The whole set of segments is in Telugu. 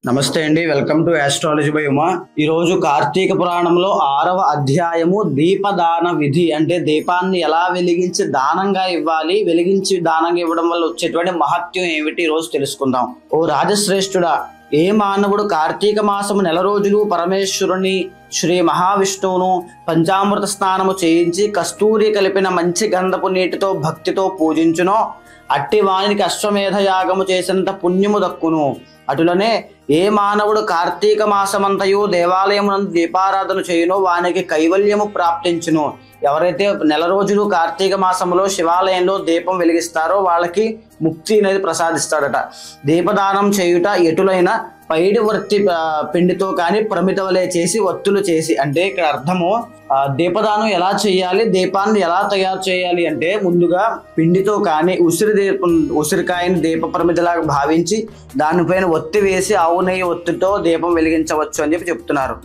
నమస్తే అండి, welcome to astrology by Uma. ఈరోజు కార్తీక పురాణంలో 6వ అధ్యాయము దీపదాన విధి, అంటే దీపాన్ని ఎలా వెలిగించి దానంగా ఇవ్వాలి, వెలిగించి దానంగా ఇవ్వడం వల్ల వచ్చేటువంటి మహత్యం ఏమిటి ఈరోజు తెలుసుకుందాం. ఓ రాజశ్రేష్ఠుడా, ఏ మానవుడు కార్తీక మాసము నెల రోజులు పరమేశ్వరుని శ్రీ మహావిష్ణువును పంచామృత స్నానము చేయించి కస్తూరి కలిపిన మంచి గంధపు నీటితో భక్తితో పూజించునో అట్టి వానికి అశ్వమేధ యాగము చేసినంత పుణ్యము దక్కును. అటులనే ఏ మానవుడు కార్తీక మాసమంతయు దేవాలయమునందు దీపారాధన చేయునో వానికి కైవల్యము ప్రాప్తించును. ఎవరైతే నెల రోజులు కార్తీక మాసంలో శివాలయంలో దీపం వెలిగిస్తారో వాళ్ళకి ముక్తి అనేది ప్రసాదిస్తాడట. దీపదానం చేయుట ఎటులైన పైడి వర్తి పిండితో కానీ ప్రమిత వలె చేసి ఒత్తులు చేసి, అంటే ఇక్కడ అర్థము దీపదానం ఎలా చేయాలి, దీపాన్ని ఎలా తయారు చేయాలి అంటే ముందుగా పిండితో కానీ ఉసిరికాయని దీప ప్రమిదలాగా భావించి దానిపైన ఒత్తి వేసి ఆవు నెయ్యి ఒత్తితో దీపం వెలిగించవచ్చు అని చెప్తున్నారు.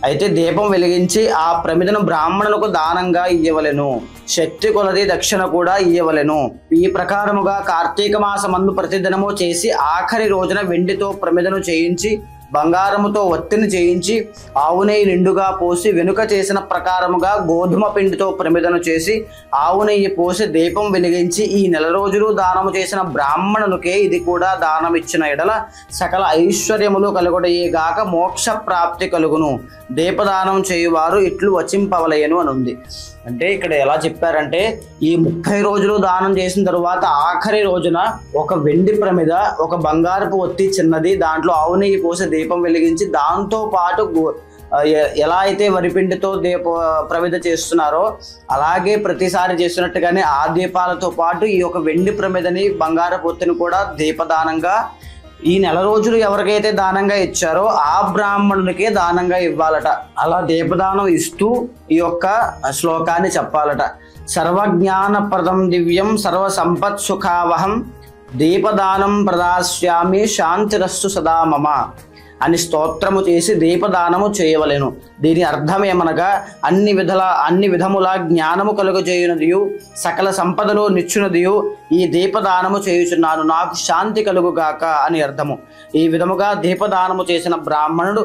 అయితే దీపం వెలిగించి ఆ ప్రమిదను బ్రాహ్మణులకు దానంగా ఇయ్యవలెను, శక్తి కొలది దక్షిణ కూడా ఇయ్యవలెను. ఈ ప్రకారముగా కార్తీక మాసమందు ప్రతిదినము చేసి ఆఖరి రోజున వెండితో ప్రమిదను చేయించి బంగారముతో ఒత్తిని చేయించి ఆవు నెయ్యి నిండుగా పోసి వెనుక చేసిన ప్రకారముగా గోధుమ పిండితో ప్రమిదను చేసి ఆవు నెయ్యి పోసి దీపం వెలిగించి ఈ నెల రోజులు దానము చేసిన బ్రాహ్మణునికే ఇది కూడా దానం ఇచ్చిన ఎడల సకల ఐశ్వర్యములు కలుగుటయే గాక మోక్ష ప్రాప్తి కలుగును. దీపదానం చేయువారు ఇట్లు వచింపవలయను అని ఉంది. అంటే ఇక్కడ ఎలా చెప్పారంటే ఈ 30 రోజులు దానం చేసిన తరువాత ఆఖరి రోజున ఒక వెండి ప్రమిద, ఒక బంగారపు ఒత్తి చిన్నది, దాంట్లో ఆవు నెయ్యి పోసి దీపం వెలిగించి దాంతో పాటు ఎలా అయితే వరిపిండితో ప్రమిద చేస్తున్నారో అలాగే ప్రతిసారి చేస్తున్నట్టుగానే ఆ దీపాలతో పాటు ఈ యొక్క వెండి ప్రమిదని బంగారపు ఒత్తిని కూడా దీపదానంగా ఈ నెల రోజులు ఎవరికైతే దానంగా ఇచ్చారో ఆ బ్రాహ్మణునికే దానంగా ఇవ్వాలట. అలా దీపదానం ఇస్తూ ఈ యొక్క శ్లోకాన్ని చెప్పాలట. సర్వజ్ఞానప్రదం దివ్యం సర్వ సంపత్ సుఖావహం దీపదానం ప్రదాస్యామి శాంతిరస్సు సదా మమ అని స్తోత్రము చేసి దీపదానము చేయవలెను. దీని అర్థం ఏమనగా అన్ని విధముల జ్ఞానము కలుగజేయునదియు సకల సంపదలు నిచ్చునదియు ఈ దీపదానము చేయుచున్నాను, నాకు శాంతి కలుగుగాక అని అర్థము. ఈ విధముగా దీపదానము చేసిన బ్రాహ్మణుడు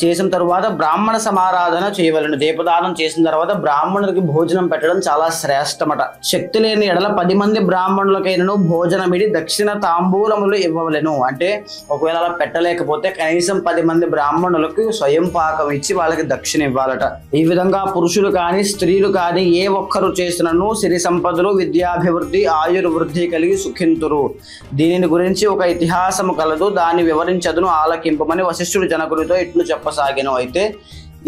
చేసిన తరువాత బ్రాహ్మణ సమారాధన చేయవలెను. దీపదానం చేసిన తర్వాత బ్రాహ్మణుడికి భోజనం పెట్టడం చాలా శ్రేష్టమట. శక్తి లేని ఎడల 10 మంది బ్రాహ్మణులకైనను భోజనమిడి దక్షిణ తాంబూలములు ఇవ్వవలెను. అంటే ఒకవేళ అలా పెట్టలేకపోతే కనీసం 10 మంది బ్రాహ్మణులకు స్వయం పాకం ఇచ్చి వాళ్ళకి దక్షిణ ఇవ్వాలట. ఈ విధంగా పురుషులు కానీ స్త్రీలు కానీ ఏ ఒక్కరు చేసినను సిరి సంపదలు, విద్యాభివృద్ధి, ఆయుర్వృద్ధి కలిగి సుఖింతురు. దీనిని గురించి ఒక ఇతిహాసము కలదు, దాన్ని వివరించదును ఆలకింపమని వశిష్ఠుడు జనకుడితో ఇట్లు చెప్పసాగాను. అయితే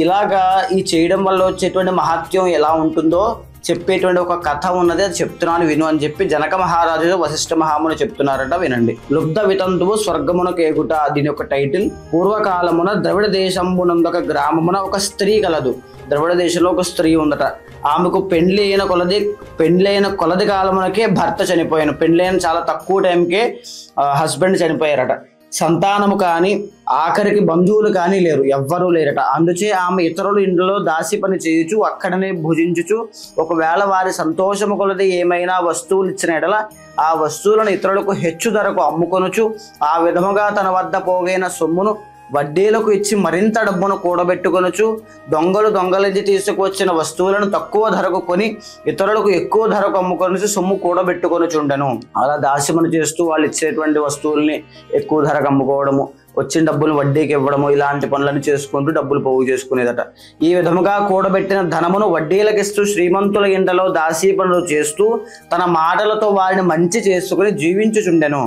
ఇలాగా ఈ చేయడం వల్ల వచ్చేటువంటి మహత్యం ఎలా ఉంటుందో చెప్పేటువంటి ఒక కథ ఉన్నది, అది చెప్తున్నాను విను అని చెప్పి జనక మహారాజు వశిష్ఠ మహాముని చెప్తున్నారట, వినండి. లుబ్ధ వితంతువు స్వర్గమున కేగుట, దీని యొక్క టైటిల్. పూర్వకాలమున ద్రవిడ దేశంబునందొక గ్రామమున ఒక స్త్రీ కలదు. ద్రవిడ దేశంలో ఒక స్త్రీ ఉందట. ఆమెకు పెండ్లైన కొలది కాలమునకే భర్త చనిపోయాను. పెండ్లైన చాలా తక్కువ టైంకే హస్బెండ్ చనిపోయారట. సంతానము కానీ ఆఖరికి బంధువులు కానీ లేరు, ఎవ్వరూ లేరట. అందుచే ఆమె ఇతరుల ఇంట్లో దాసి పని చేయుచు అక్కడనే భుజించుచు ఒకవేళ వారి సంతోషము కొలది ఏమైనా వస్తువులు ఇచ్చిన ఎడల ఆ వస్తువులను ఇతరులకు హెచ్చు ధరకు అమ్ముకొనుచు ఆ విధముగా తన వద్ద పోగైన సొమ్మును వడ్డీలకు ఇచ్చి మరింత డబ్బును కూడబెట్టుకొనుచు దొంగలించి తీసుకువచ్చిన వస్తువులను తక్కువ ధరకు కొని ఇతరులకు ఎక్కువ ధరకు అమ్ముకొనిచి సొమ్ము కూడబెట్టుకొనుచుండెను. అలా దాస్యమును చేస్తూ వాళ్ళు ఇచ్చేటువంటి వస్తువుల్ని ఎక్కువ ధరకు అమ్ముకోవడము, వచ్చిన డబ్బులు వడ్డీకి ఇవ్వడము, ఇలాంటి పనులను చేసుకుంటూ డబ్బులు పోగు చేసుకునేదట. ఈ విధముగా కూడబెట్టిన ధనమును వడ్డీలకిస్తూ శ్రీమంతుల ఇంటలో దాసీ పనులు చేస్తూ తన మాటలతో వారిని మంచి చేసుకుని జీవించుచుండెను.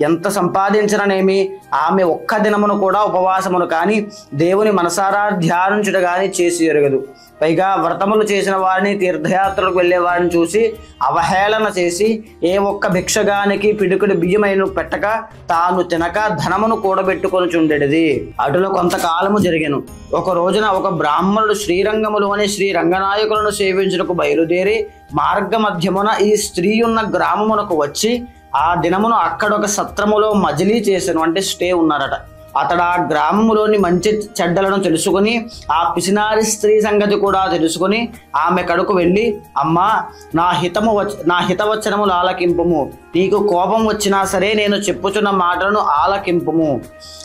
ఎంత సంపాదించననేమి ఆమె ఒక్క దినమును కూడా ఉపవాసమును కానీ దేవుని మనసారా ధ్యానించుట కానీ చేసి ఎరగదు. పైగా వ్రతములు చేసిన వారిని, తీర్థయాత్రలకు వెళ్లే వారిని చూసి అవహేళన చేసి ఏ ఒక్క భిక్షగానికి పిడుకుడు బియ్యమైన పెట్టక తాను తినక ధనమును కూడబెట్టుకొని చుండెడిది. అటులో కొంతకాలము జరిగెను. ఒక రోజున ఒక బ్రాహ్మణుడు శ్రీరంగములోని శ్రీ రంగనాయకులను సేవించుటకు బయలుదేరి మార్గ మధ్యమున ఈ స్త్రీ ఉన్న గ్రామమునకు వచ్చి ఆ దినమును అక్కడొక సత్రములో మజిలీ చేశాను, అంటే స్టే ఉన్నారట. అతడు ఆ గ్రామంలోని మంచి చెడ్డలను తెలుసుకుని ఆ పిసినారి స్త్రీ సంగతి కూడా తెలుసుకుని ఆమె కడుకు వెళ్ళి, అమ్మా, నా హితవచనములు ఆలకింపుము. నీకు కోపం వచ్చినా సరే నేను చెప్పుచున్న మాటలను ఆలకింపుము.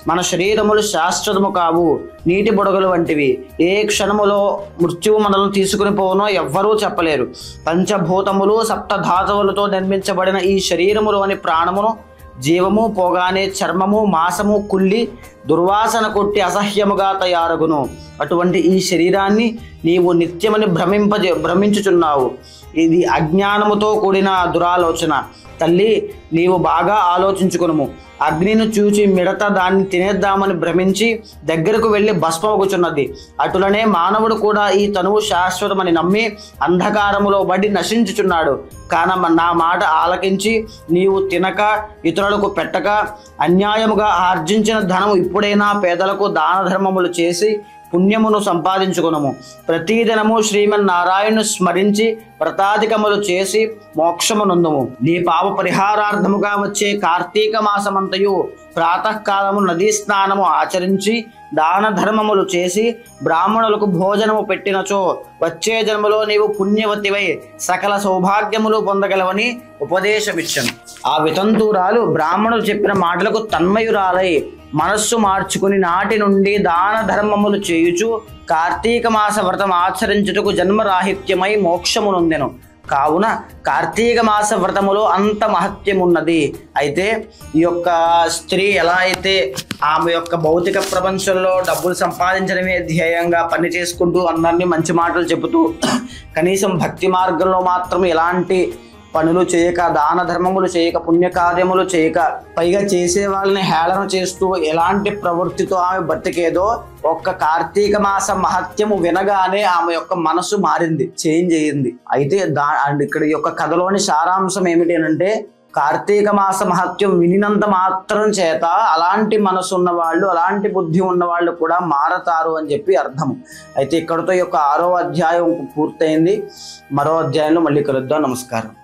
మన శరీరములు శాశ్వతము కావు, నీటి బుడగలు వంటివి. ఏ క్షణములో మృత్యువు మనల్ని తీసుకుని పోవునో ఎవ్వరూ చెప్పలేరు. పంచభూతములు సప్తధాతువులతో నిర్మించబడిన ఈ శరీరములోని ప్రాణమును జీవము పోగానే చర్మము మాంసము కుళ్ళి దుర్వాసన కొట్టి అసహ్యముగా తయారగును. అటువంటి ఈ శరీరాన్ని నీవు నిత్యమని భ్రమించుచున్నావు. ఇది అజ్ఞానముతో కూడిన దురాలోచన. తల్లి, నీవు బాగా ఆలోచించుకునుము. అగ్నిని చూచి మిడత దాన్ని తినేద్దామని భ్రమించి దగ్గరకు వెళ్ళి భస్మమగుచున్నది. అటులనే మానవుడు కూడా ఈ తనువు శాశ్వతమని నమ్మి అంధకారములో పడి నశించుచున్నాడు. కాన నా మాట ఆలకించి నీవు తినక ఇతరులకు పెట్టక అన్యాయముగా ఆర్జించిన ధనము ఇప్పుడైనా పేదలకు దాన ధర్మములు చేసి పుణ్యమును సంపాదించుకునము. ప్రతిదినము శ్రీమన్నారాయణను స్మరించి వ్రతాధికములు చేసి మోక్షమునందుము. నీ పాప పరిహారార్థముగా వచ్చే కార్తీక మాసమంతయు ప్రాతకాలము నదీ స్నానము ఆచరించి దాన ధర్మములు చేసి బ్రాహ్మణులకు భోజనము పెట్టినచో వచ్చే జన్మలో నీవు పుణ్యవతివై సకల సౌభాగ్యములు పొందగలవని ఉపదేశమిచ్చను. ఆ వితంతురాలు బ్రాహ్మణులు చెప్పిన మాటలకు తన్మయురాలై మనస్సు మార్చుకుని నాటి నుండి దాన ధర్మములు చేయుచు కార్తీక మాస వ్రతం ఆచరించుటకు జన్మరాహిత్యమై మోక్షమునొందెను. కావున కార్తీక మాస వ్రతములో అంత మహత్యమున్నది. అయితే ఈ యొక్క స్త్రీ ఎలా అయితే ఆమె యొక్క భౌతిక ప్రపంచంలో డబ్బులు సంపాదించడమే ధ్యేయంగా పని చేసుకుంటూ అందరినీ మంచి మాటలు చెబుతూ కనీసం భక్తి మార్గంలో మాత్రం ఎలాంటి పనులు చేయక దాన ధర్మములు చేయక పుణ్యకార్యములు చేయక పైగా చేసే వాళ్ళని హేళన చేస్తూ ఎలాంటి ప్రవృత్తితో ఆమె బతికేదో ఒక్క కార్తీక మాస మహత్యము వినగానే ఆమె యొక్క మనసు మారింది, చేంజ్ అయ్యింది. అయితే ఇక్కడ యొక్క కథలోని సారాంశం ఏమిటి అంటే కార్తీక మాస మహత్యం వినినంత మాత్రం చేత అలాంటి మనసు ఉన్న వాళ్ళు అలాంటి బుద్ధి ఉన్న వాళ్ళు కూడా మారతారు అని చెప్పి అర్థము. అయితే ఇక్కడతో యొక్క 6వ అధ్యాయం పూర్తయింది. మరో అధ్యాయంలో మళ్ళీ కలుద్దాం. నమస్కారం.